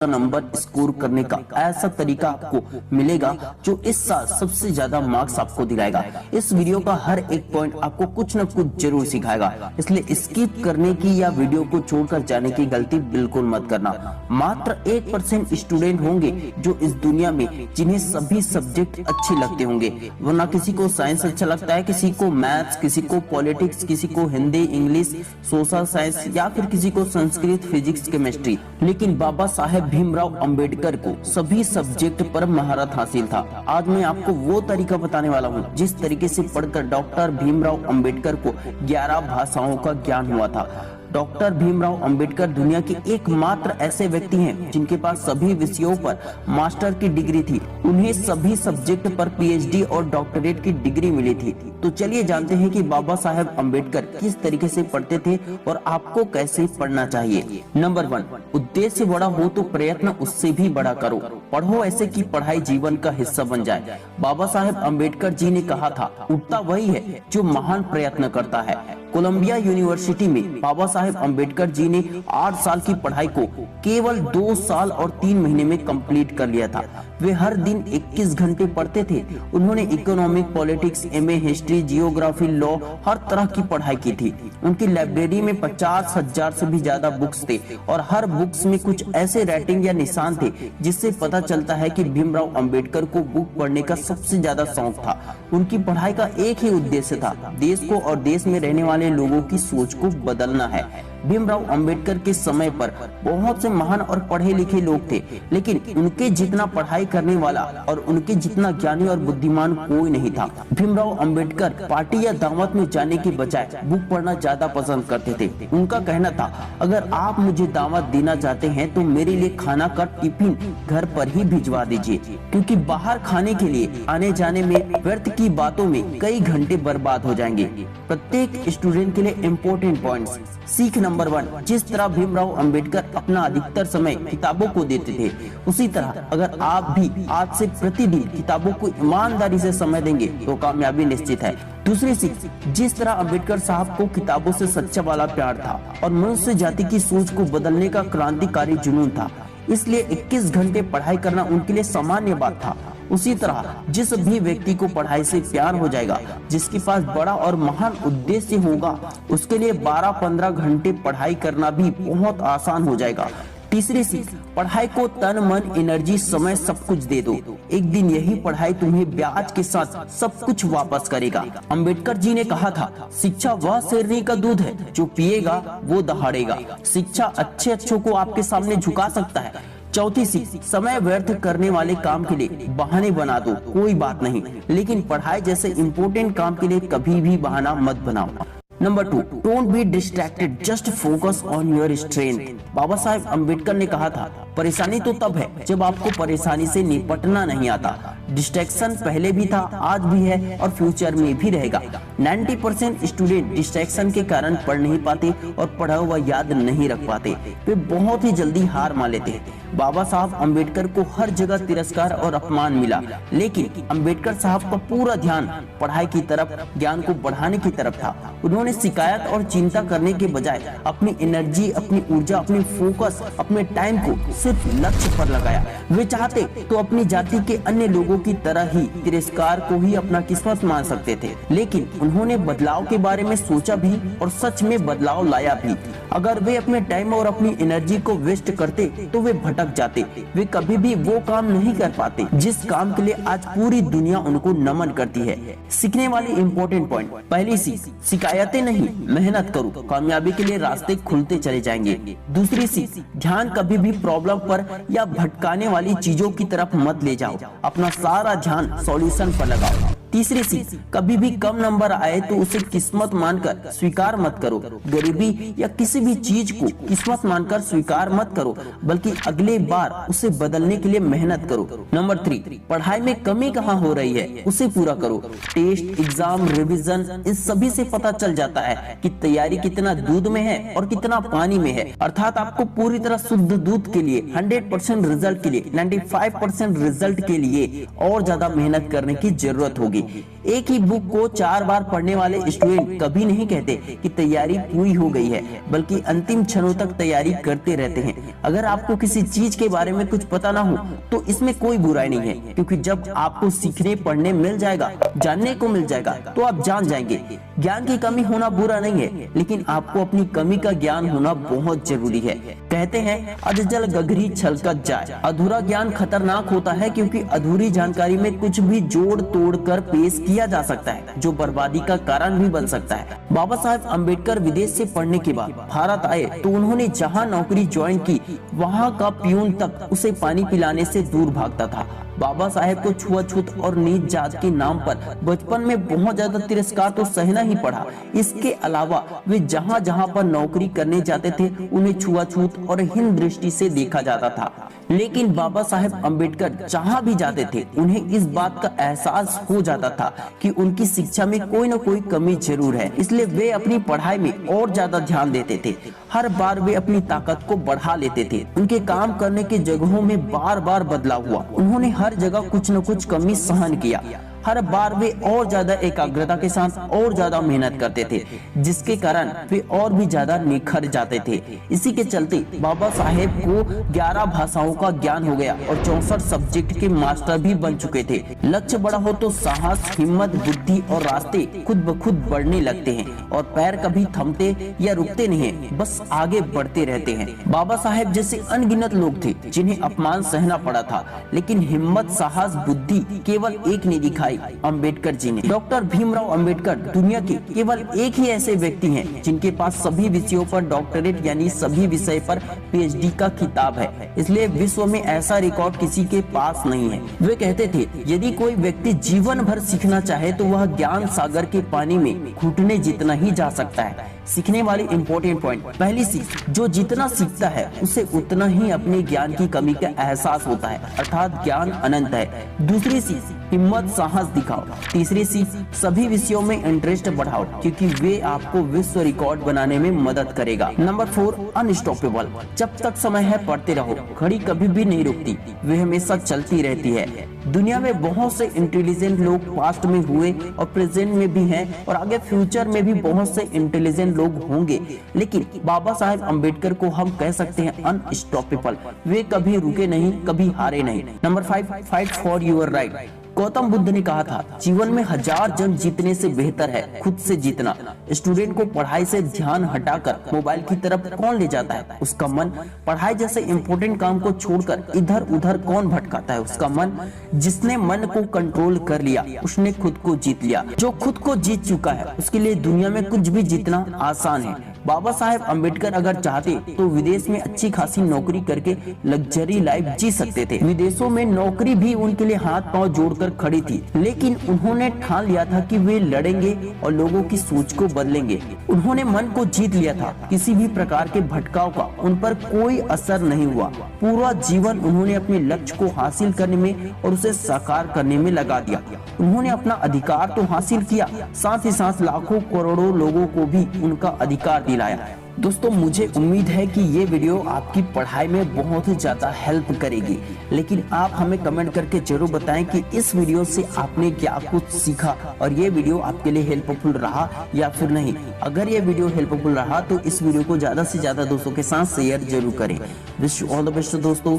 Number score करने का ऐसा तरीका आपको मिलेगा जो इस साल सबसे ज्यादा मार्क्स आपको दिलाएगा। इस वीडियो का हर एक पॉइंट आपको कुछ न कुछ जरूर सिखाएगा, इसलिए स्किप करने की या वीडियो को छोड़कर जाने की गलती बिल्कुल मत करना। मात्र 1% स्टूडेंट होंगे जो इस दुनिया में जिन्हें सभी सब्जेक्ट अच्छे लगते होंगे, वरना किसी को साइंस अच्छा लगता है, किसी को मैथ्स, किसी को पॉलिटिक्स, किसी को हिंदी, इंग्लिश, सोशल साइंस या फिर किसी को संस्कृत, फिजिक्स, केमिस्ट्री। लेकिन बाबा साहेब भीमराव अंबेडकर को सभी सब्जेक्ट पर महारत हासिल था। आज मैं आपको वो तरीका बताने वाला हूँ जिस तरीके से पढ़कर डॉक्टर भीमराव अंबेडकर को 11 भाषाओं का ज्ञान हुआ था। डॉक्टर भीमराव अंबेडकर दुनिया के एकमात्र ऐसे व्यक्ति हैं जिनके पास सभी विषयों पर मास्टर की डिग्री थी। उन्हें सभी सब्जेक्ट पर पीएचडी और डॉक्टरेट की डिग्री मिली थी। तो चलिए जानते हैं कि बाबा साहेब अंबेडकर किस तरीके से पढ़ते थे और आपको कैसे पढ़ना चाहिए। नंबर 1, उद्देश्य बड़ा हो तो प्रयत्न उससे भी बड़ा करो। पढ़ो ऐसे कि पढ़ाई जीवन का हिस्सा बन जाए। बाबा साहेब अंबेडकर जी ने कहा था, उठता वही है जो महान प्रयत्न करता है। कोलंबिया यूनिवर्सिटी में बाबा साहेब अंबेडकर जी ने 8 साल की पढ़ाई को केवल 2 साल और 3 महीने में कंप्लीट कर लिया था। वे हर दिन 21 घंटे पढ़ते थे। उन्होंने economic, politics, MA, history, geography, law, हर तरह की पढ़ाई की थी। उनकी लाइब्रेरी में 50,000 से भी ज्यादा बुक्स थे और हर बुक्स में कुछ ऐसे राइटिंग या निशान थे जिससे पता चलता है कि भीमराव अंबेडकर को बुक पढ़ने का सबसे ज्यादा शौक था। उनकी पढ़ाई का एक ही उद्देश्य था, देश को और देश में रहने वाले लोगों की सोच को बदलना है। भीमराव अंबेडकर के समय पर बहुत से महान और पढ़े लिखे लोग थे, लेकिन उनके जितना पढ़ाई करने वाला और उनके जितना ज्ञानी और बुद्धिमान कोई नहीं था। भीमराव अंबेडकर पार्टी या दावत में जाने के बजाय बुक पढ़ना ज्यादा पसंद करते थे। उनका कहना था, अगर आप मुझे दावत देना चाहते हैं तो मेरे लिए खाना का टिफिन घर पर ही भिजवा दीजिए, क्योंकि बाहर खाने के लिए आने जाने में व्यर्थ की बातों में कई घंटे बर्बाद हो जाएंगे। प्रत्येक स्टूडेंट के लिए इम्पोर्टेंट पॉइंट्स। सीख नंबर 1, जिस तरह भीमराव अंबेडकर अपना अधिकतर समय किताबों को देते थे, उसी तरह अगर आप भी आज से प्रतिदिन किताबों को ईमानदारी से समय देंगे तो कामयाबी निश्चित है। दूसरी सीख, जिस तरह अंबेडकर साहब को किताबों से सच्चा वाला प्यार था और मनुष्य जाति की सोच को बदलने का क्रांतिकारी जुनून था, इसलिए 21 घंटे पढ़ाई करना उनके लिए सामान्य बात था। उसी तरह जिस भी व्यक्ति को पढ़ाई से प्यार हो जाएगा, जिसके पास बड़ा और महान उद्देश्य होगा, उसके लिए 12-15 घंटे पढ़ाई करना भी बहुत आसान हो जाएगा। तीसरी सीख, पढ़ाई को तन, मन, एनर्जी, समय सब कुछ दे दो। एक दिन यही पढ़ाई तुम्हें ब्याज के साथ सब कुछ वापस करेगा। अंबेडकर जी ने कहा था, शिक्षा वह शेरनी का दूध है जो पिएगा वो दहाड़ेगा। शिक्षा अच्छे अच्छों को आपके सामने झुका सकता है। चौथी सीख, समय व्यर्थ करने वाले काम के लिए बहाने बना दो, कोई बात नहीं, लेकिन पढ़ाई जैसे इम्पोर्टेंट काम के लिए कभी भी बहाना मत बनाओ। Number 2, don't be distracted, just focus on your strength. Baba Saheb Ambedkar ने कहा था, परेशानी तो तब है जब आपको परेशानी से निपटना नहीं आता। डिस्ट्रैक्शन पहले भी था, आज भी है और फ्यूचर में भी रहेगा। 90% स्टूडेंट डिस्ट्रैक्शन के कारण पढ़ नहीं पाते और पढ़ा हुआ याद नहीं रख पाते। वे बहुत ही जल्दी हार मान लेते हैं। बाबा साहब अंबेडकर को हर जगह तिरस्कार और अपमान मिला, लेकिन अंबेडकर साहब का पूरा ध्यान पढ़ाई की तरफ, ज्ञान को बढ़ाने की तरफ था। उन्होंने शिकायत और चिंता करने के बजाय अपनी एनर्जी, अपनी ऊर्जा, अपनी फोकस, अपने टाइम को सिर्फ लक्ष्य पर लगाया। वे चाहते तो अपनी जाति के अन्य लोगों की तरह ही तिरस्कार को ही अपना किस्मत मान सकते थे, लेकिन उन्होंने बदलाव के बारे में सोचा भी और सच में बदलाव लाया भी। अगर वे अपने टाइम और अपनी एनर्जी को वेस्ट करते तो वे भटक जाते। वे कभी भी वो काम नहीं कर पाते जिस काम के लिए आज पूरी दुनिया उनको नमन करती है। सीखने वाली इम्पोर्टेंट पॉइंट। पहली सीख, शिकायतें नहीं, मेहनत करो, कामयाबी के लिए रास्ते खुलते चले जाएंगे। दूसरी सीख, ध्यान कभी भी प्रॉब्लम पर या भटकाने वाली चीजों की तरफ मत ले जाओ, अपना सारा ध्यान सॉल्यूशन पर लगाओ। तीसरी सीख, कभी भी कम नंबर आए तो उसे किस्मत मानकर स्वीकार मत करो। गरीबी या किसी भी चीज को किस्मत मानकर स्वीकार मत करो, बल्कि अगले बार उसे बदलने के लिए मेहनत करो। नंबर 3, पढ़ाई में कमी कहाँ हो रही है उसे पूरा करो। टेस्ट, एग्जाम, रिवीजन, इन सभी से पता चल जाता है कि तैयारी कितना दूध में है और कितना पानी में है। अर्थात आपको पूरी तरह शुद्ध दूध के लिए 100% रिजल्ट के लिए 95% रिजल्ट के लिए और ज्यादा मेहनत करने की जरूरत होगी। एक ही बुक को 4 बार पढ़ने वाले स्टूडेंट कभी नहीं कहते कि तैयारी पूरी हो गई है, बल्कि अंतिम क्षणों तक तैयारी करते रहते हैं। अगर आपको किसी चीज के बारे में कुछ पता ना हो तो इसमें कोई बुराई नहीं है, क्योंकि जब आपको सीखने पढ़ने मिल जाएगा, जानने को मिल जाएगा, तो आप जान जाएंगे। ज्ञान की कमी होना बुरा नहीं है, लेकिन आपको अपनी कमी का ज्ञान होना बहुत जरूरी है। कहते हैं अधजल गगरी छलकत जाए। अधूरा ज्ञान खतरनाक होता है, क्योंकि अधूरी जानकारी में कुछ भी जोड़ तोड़ कर पेश किया जा सकता है, जो बर्बादी का कारण भी बन सकता है। बाबा साहेब अम्बेडकर विदेश से पढ़ने के बाद भारत आए तो उन्होंने जहां नौकरी ज्वाइन की, वहां का प्यून तक उसे पानी पिलाने से दूर भागता था। बाबा साहेब को छुआछूत और नीच जात के नाम पर बचपन में बहुत ज्यादा तिरस्कार तो सहना ही पड़ा। इसके अलावा वे जहां जहां पर नौकरी करने जाते थे, उन्हें छुआछूत और हीन दृष्टि से देखा जाता था। लेकिन बाबा साहेब अम्बेडकर जहां भी जाते थे, उन्हें इस बात का एहसास हो जाता था कि उनकी शिक्षा में कोई न कोई कमी जरूर है। इसलिए वे अपनी पढ़ाई में और ज्यादा ध्यान देते थे। हर बार वे अपनी ताकत को बढ़ा लेते थे। उनके काम करने की जगहों में बार बार बदलाव हुआ। उन्होंने हर जगह कुछ न कुछ कमी सहन किया। हर बार वे और ज्यादा एकाग्रता के साथ और ज्यादा मेहनत करते थे, जिसके कारण वे और भी ज्यादा निखर जाते थे। इसी के चलते बाबा साहेब को 11 भाषाओं का ज्ञान हो गया और 64 सब्जेक्ट के मास्टर भी बन चुके थे। लक्ष्य बड़ा हो तो साहस, हिम्मत, बुद्धि और रास्ते खुद ब खुद बढ़ने लगते हैं, और पैर कभी थमते या रुकते नहीं है, बस आगे बढ़ते रहते हैं। बाबा साहेब जैसे अनगिनत लोग थे जिन्हें अपमान सहना पड़ा था, लेकिन हिम्मत, साहस, बुद्धि केवल एक ने दिखाई, अंबेडकर जी ने। डॉक्टर भीमराव अंबेडकर दुनिया के केवल एक ही ऐसे व्यक्ति हैं जिनके पास सभी विषयों पर डॉक्टरेट यानी सभी विषय पर पीएचडी का खिताब है। इसलिए विश्व में ऐसा रिकॉर्ड किसी के पास नहीं है। वे कहते थे, यदि कोई व्यक्ति जीवन भर सीखना चाहे तो वह ज्ञान सागर के पानी में घुटने जितना ही जा सकता है। सीखने वाली इम्पोर्टेंट पॉइंट, पहली चीज, जो जितना सीखता है उसे उतना ही अपने ज्ञान की कमी का एहसास होता है, अर्थात ज्ञान अनंत है। दूसरी चीज, हिम्मत, साहस दिखाओ। तीसरी चीज, सभी विषयों में इंटरेस्ट बढ़ाओ, क्योंकि वे आपको विश्व रिकॉर्ड बनाने में मदद करेगा। Number 4, unstoppable. जब तक समय है पढ़ते रहो। घड़ी कभी भी नहीं रुकती, वे हमेशा चलती रहती है। दुनिया में बहुत से इंटेलिजेंट लोग पास्ट में हुए और प्रेजेंट में भी हैं, और आगे फ्यूचर में भी बहुत से इंटेलिजेंट लोग होंगे, लेकिन बाबा साहेब अम्बेडकर को हम कह सकते हैं अनस्टॉपेबल। वे कभी रुके नहीं, कभी हारे नहीं। Number 5, fight for your right. Gautam Buddha ने कहा था, जीवन में 1000 जंग जीतने से बेहतर है खुद से जीतना। स्टूडेंट को पढ़ाई से ध्यान हटाकर मोबाइल की तरफ कौन ले जाता है? उसका मन। पढ़ाई जैसे इम्पोर्टेंट काम को छोड़कर इधर उधर कौन भटकाता है? उसका मन। जिसने मन को कंट्रोल कर लिया उसने खुद को जीत लिया। जो खुद को जीत चुका है उसके लिए दुनिया में कुछ भी जीतना आसान है। बाबा साहेब अम्बेडकर अगर चाहते तो विदेश में अच्छी खासी नौकरी करके लग्जरी लाइफ जी सकते थे। विदेशों में नौकरी भी उनके लिए हाथ पांव जोड़कर खड़ी थी, लेकिन उन्होंने ठान लिया था कि वे लड़ेंगे और लोगों की सोच को बदलेंगे। उन्होंने मन को जीत लिया था। किसी भी प्रकार के भटकाव का उन पर कोई असर नहीं हुआ। पूरा जीवन उन्होंने अपने लक्ष्य को हासिल करने में और उसे साकार करने में लगा दिया। उन्होंने अपना अधिकार तो हासिल किया, साथ ही साथ लाखों करोड़ों लोगों को भी उनका अधिकार दिलाया। दोस्तों, मुझे उम्मीद है कि ये वीडियो आपकी पढ़ाई में बहुत ही ज्यादा हेल्प करेगी, लेकिन आप हमें कमेंट करके जरूर बताएं कि इस वीडियो से आपने क्या कुछ सीखा और ये वीडियो आपके लिए हेल्पफुल रहा या फिर नहीं। अगर ये वीडियो हेल्पफुल रहा तो इस वीडियो को ज्यादा से ज्यादा दोस्तों के साथ शेयर जरूर करें। Wish you all the best दोस्तों।